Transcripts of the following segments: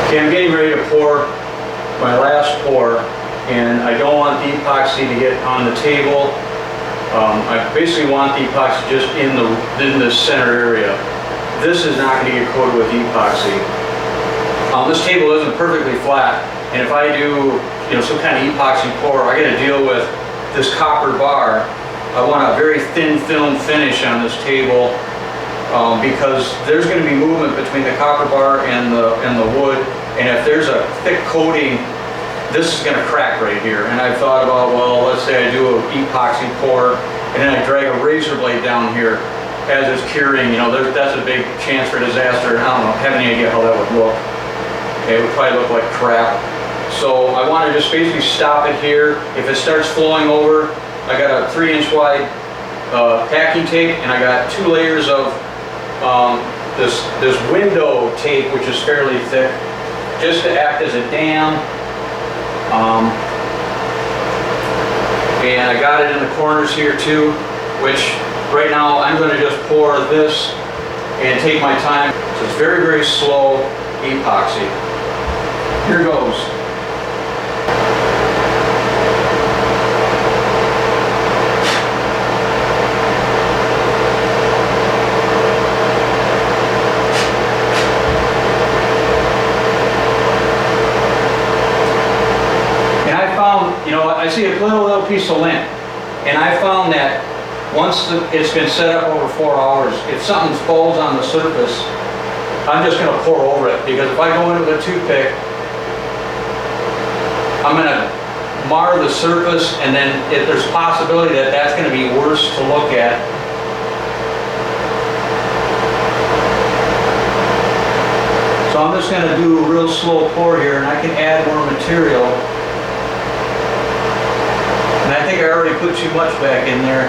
Okay, I'm getting ready to pour my last pour, and I don't want the epoxy to get on the table. I basically want the epoxy just in the center area. This is not going to get coated with epoxy. This table isn't perfectly flat, and if I do some kind of epoxy pour, I got to deal with this copper bar. I want a very thin film finish on this table because there's going to be movement between the copper bar and the wood, and if there's a thick coating, this is going to crack right here. And I've thought about, well, let's say I do an epoxy pour, and then I drag a razor blade down here as it's curing. That's a big chance for disaster. I don't know, have any idea how that would look. It would probably look like crap. So I want to just basically stop it here. If it starts flowing over, I got a 3-inch wide packing tape, and I got 2 layers of this window tape, which is fairly thick, just to act as a dam. And I got it in the corners here too, which right now I'm going to just pour this and take my time. So it's very, very slow epoxy. Here goes. I see a little piece of lint, and I found that once it's been set up over 4 hours, if something falls on the surface, I'm just going to pour over it, because if I go in with a toothpick, I'm going to mar the surface, and then there's a possibility that that's going to be worse to look at. So I'm just going to do a real slow pour here, and I can add more material. And I think I already put too much back in there.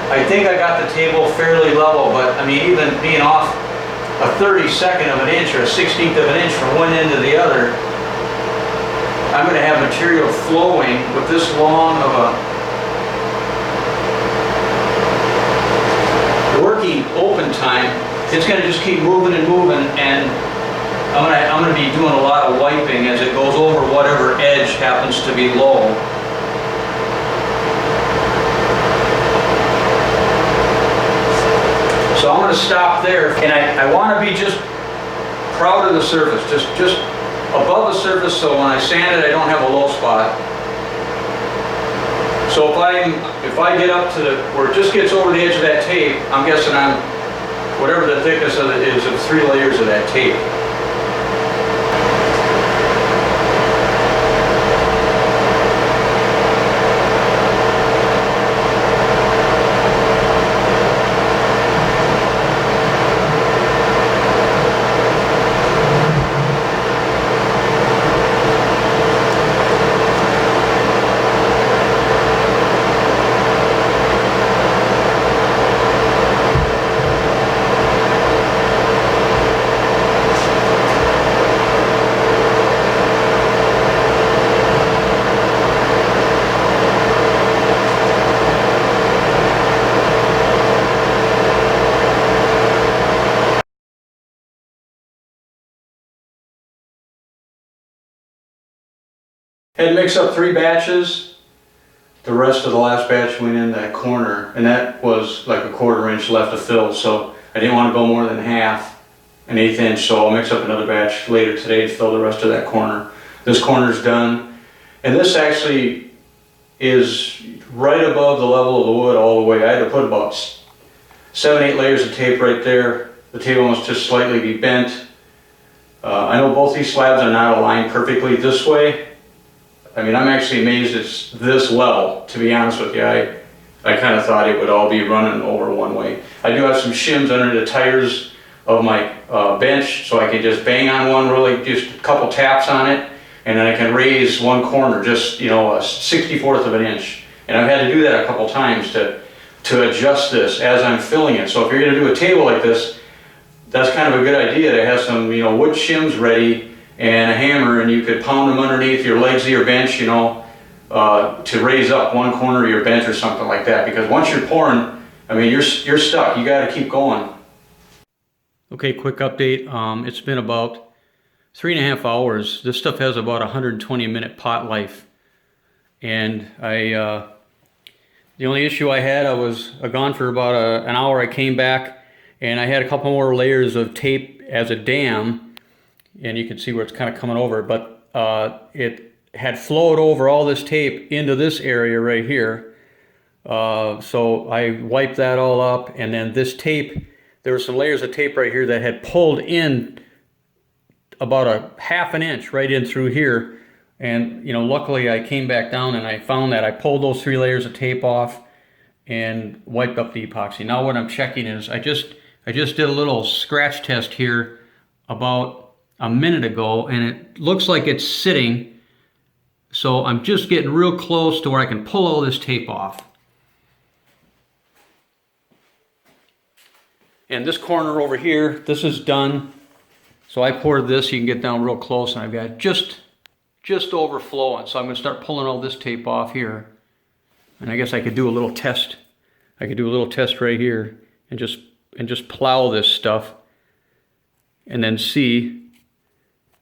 I think I got the table fairly level, but I mean, even being off a 32nd of an inch or a 16th of an inch from one end to the other, I'm going to have material flowing with this long of a working open time. It's going to just keep moving and moving, and I'm going to be doing a lot of wiping as it goes over whatever edge happens to be low. So I'm going to stop there, and I want to be just proud of the surface, just above the surface, so when I sand it I don't have a low spot. So if I get up to where it just gets over the edge of that tape, I'm guessing I'm, whatever the thickness of it is, of 3 layers of that tape. Had mixed up 3 batches. The rest of the last batch went in that corner, and that was like a 1/4 inch left to fill, so I didn't want to go more than half, an 1/8 inch, so I'll mix up another batch later today to fill the rest of that corner. This corner's done, and this actually is right above the level of the wood all the way. I had to put about 7-8 layers of tape right there. The table must just slightly be bent. I know both these slabs are not aligned perfectly this way. I mean, I'm actually amazed it's this level, to be honest with you. I kind of thought it would all be running over one way. I do have some shims under the tires of my bench, so I can just bang on one, really just a couple taps on it, and then I can raise one corner, just, a 64th of an inch. And I've had to do that a couple times to adjust this as I'm filling it. So if you're going to do a table like this, that's kind of a good idea to have some, wood shims ready and a hammer, and you could pound them underneath your legs of your bench, you know, to raise up one corner of your bench or something like that. Because once you're pouring, I mean, you're stuck. You got to keep going. Okay, quick update. It's been about 3.5 hours. This stuff has about 120-minute pot life, and the only issue I had, I was gone for about an hour. I came back and I had a couple more layers of tape as a dam, and you can see where it's kind of coming over, but it had flowed over all this tape into this area right here. So I wiped that all up, and then this tape, there were some layers of tape right here that had pulled in about a ½ inch right in through here. And, you know, luckily I came back down and I found that I pulled those 3 layers of tape off and wiped up the epoxy. Now what I'm checking is, I just did a little scratch test here about a minute ago, and it looks like it's sitting. So I'm just getting real close to where I can pull all this tape off. And this corner over here, this is done. So I poured this, you can get down real close, and I've got just overflowing. So I'm going to start pulling all this tape off here. And I guess I could do a little test. I could do a little test right here and just plow this stuff and then see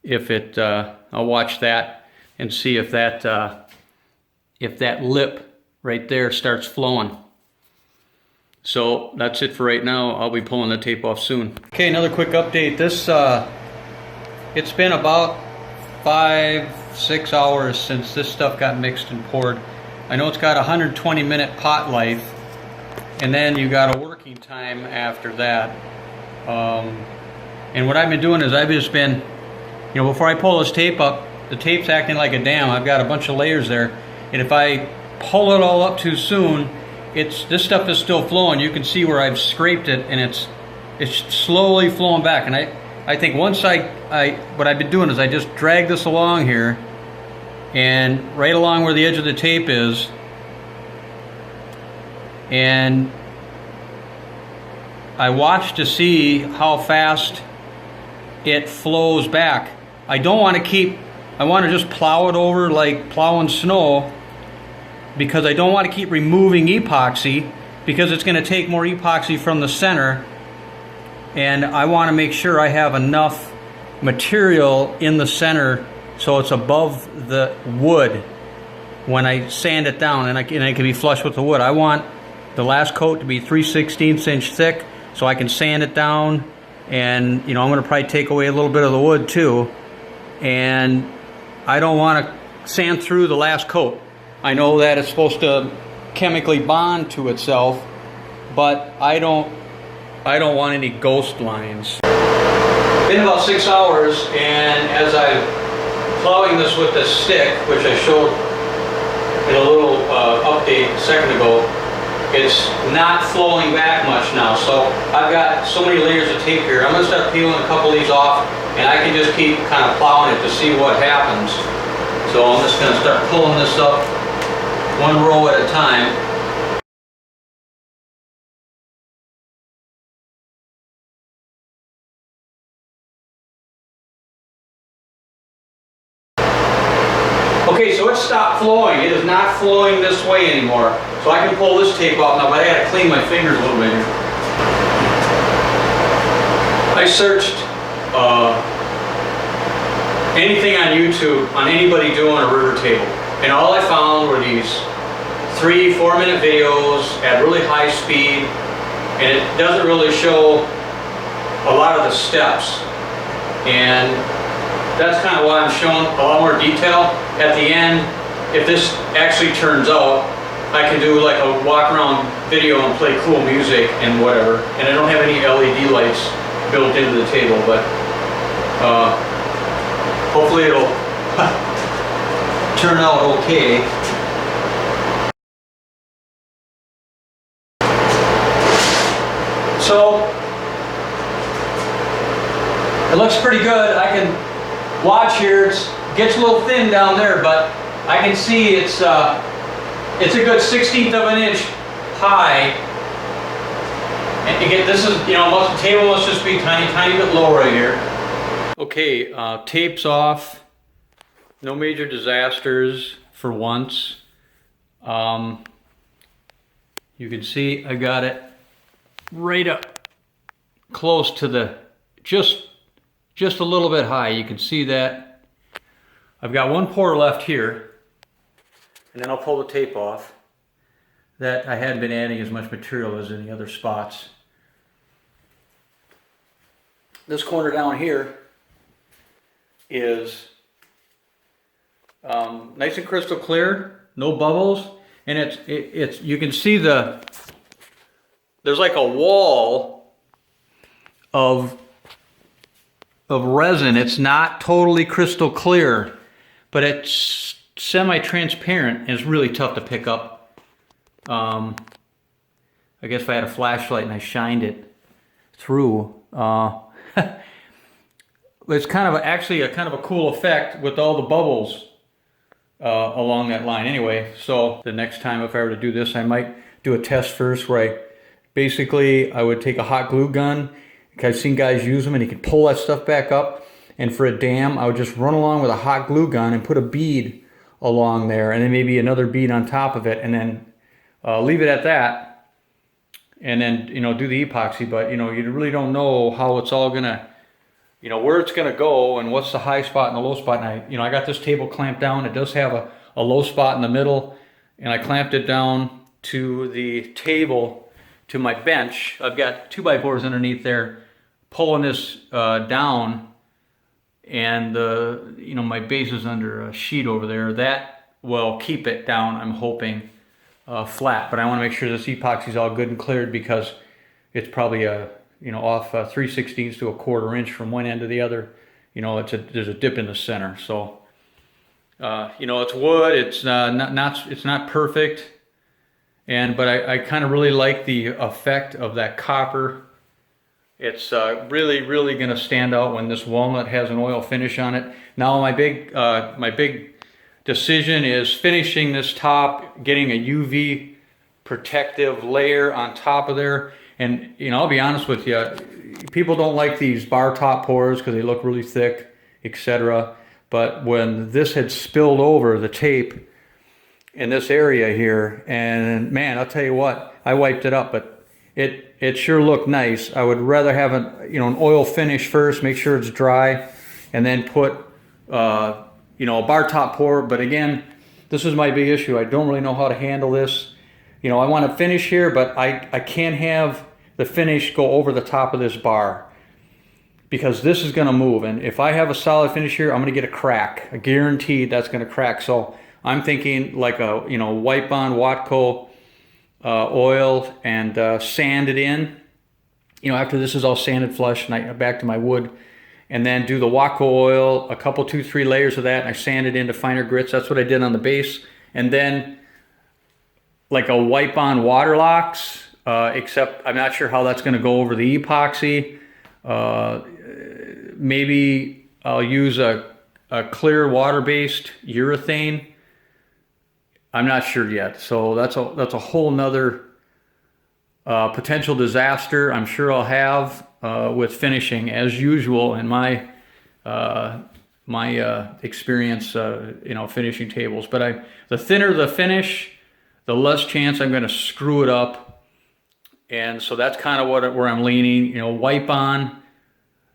if it, I'll watch that and see if that lip right there starts flowing. So that's it for right now. I'll be pulling the tape off soon. Okay, another quick update. This, it's been about 5-6 hours since this stuff got mixed and poured. I know it's got a 120-minute pot life, and then you got a working time after that. And what I've been doing is I've just been, you know, before I pull this tape up, the tape's acting like a dam. I've got a bunch of layers there, and if I pull it all up too soon, this stuff is still flowing. You can see where I've scraped it, and it's slowly flowing back. And I think once what I've been doing is I just drag this along here, and right along where the edge of the tape is, and I watch to see how fast it flows back. I don't want to I want to just plow it over like plowing snow, because I don't want to keep removing epoxy, because it's going to take more epoxy from the center, and I want to make sure I have enough material in the center so it's above the wood when I sand it down, and it can be flush with the wood. I want the last coat to be 3/16 inch thick so I can sand it down, and you know, I'm going to probably take away a little bit of the wood too, and I don't want to sand through the last coat. I know that it's supposed to chemically bond to itself, but I don't want any ghost lines. Been about 6 hours, and as I'm plowing this with the stick, which I showed in a little update a second ago, it's not flowing back much now. So I've got so many layers of tape here. I'm going to start peeling a couple of these off, and I can just keep kind of plowing it to see what happens. So I'm just going to start pulling this up one row at a time. Okay, so it stopped flowing. It is not flowing this way anymore. So I can pull this tape off now, but I gotta clean my fingers a little bit here. I searched anything on YouTube on anybody doing a river table, and all I found were these 3-4 minute videos at really high speed, and it doesn't really show a lot of the steps. And that's kind of why I'm showing a lot more detail. At the end, if this actually turns out, I can do like a walk around video and play cool music and whatever. And I don't have any LED lights built into the table, but hopefully it'll turn out okay. So it looks pretty good. I can watch here. It gets a little thin down there, but I can see it's a good 1/16 of an inch high. And again, this is, you know, the table must just be tiny bit low right here. Okay, tape's off. No major disasters for once. You can see I got it right up close to the, just a little bit high. You can see that. I've got one pour left here, and then I'll pull the tape off. That I hadn't been adding as much material as in the other spots. This corner down here is nice and crystal clear, no bubbles, and it's you can see there's like a wall of resin. It's not totally crystal clear, but it's semi-transparent, and it's really tough to pick up. I guess if I had a flashlight and I shined it through, it's kind of actually a cool effect with all the bubbles along that line. Anyway, so the next time if I were to do this, I might do a test first where I would take a hot glue gun. I've seen guys use them and you can pull that stuff back up. And for a dam, I would just run along with a hot glue gun and put a bead along there, and then maybe another bead on top of it, and then leave it at that, and then do the epoxy. But you really don't know how it's all gonna, where it's gonna go and what's the high spot and the low spot. And I got this table clamped down. It does have a low spot in the middle, and I clamped it down to the table, to my bench. I've got 2x4s underneath there, pulling this down, and my base is under a sheet over there. That will keep it down, I'm hoping, flat. But I want to make sure this epoxy is all good and cleared, because it's probably off 3/16 to 1/4 inch from one end to the other. There's a dip in the center. So it's wood. It's not perfect, but I kind of really like the effect of that copper. It's really going to stand out when this walnut has an oil finish on it. Now my big decision is finishing this top, getting a UV protective layer on top of there. And I'll be honest with you, people don't like these bar top pours because they look really thick, etc. But when this had spilled over the tape in this area here, and man, I'll tell you what, I wiped it up, but it sure looked nice. I would rather have an oil finish first, make sure it's dry, and then put a bar top pour. But again, this is my big issue. I don't really know how to handle this. I want to finish here, but I can't have the finish go over the top of this bar, because this is going to move. And if I have a solid finish here, I'm going to get a crack. I guaranteed that's going to crack. So I'm thinking like a wipe on Watco oil and sand it in. After this is all sanded flush, and I back to my wood, and then do the Watco oil, a couple, 2-3 layers of that, and I sand it into finer grits. That's what I did on the base. And then like a wipe on Waterlocks, except I'm not sure how that's going to go over the epoxy. Maybe I'll use a clear water-based urethane. I'm not sure yet. So that's a whole nother potential disaster I'm sure I'll have with finishing, as usual in my experience, finishing tables. But the thinner the finish, the less chance I'm going to screw it up. And so that's kind of where I'm leaning. Wipe on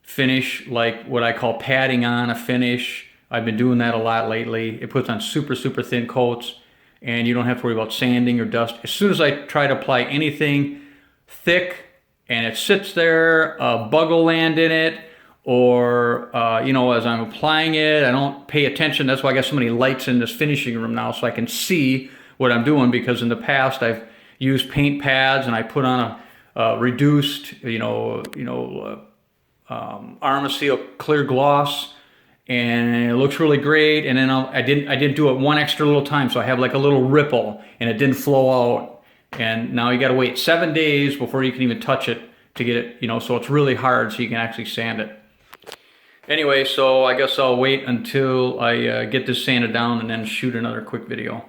finish, like what I call padding on a finish. I've been doing that a lot lately. It puts on super thin coats, and you don't have to worry about sanding or dust. As soon as I try to apply anything thick and it sits there, a bug will land in it, or as I'm applying it, I don't pay attention. That's why I got so many lights in this finishing room now, so I can see what I'm doing, because in the past I've used paint pads and I put on a reduced Armasil clear gloss, and it looks really great. And then I didn't do it one extra little time, so I have like a little ripple, and it didn't flow out. And now you got to wait 7 days before you can even touch it to get it, so it's really hard, so you can actually sand it. Anyway, so I guess I'll wait until I get this sanded down and then shoot another quick video.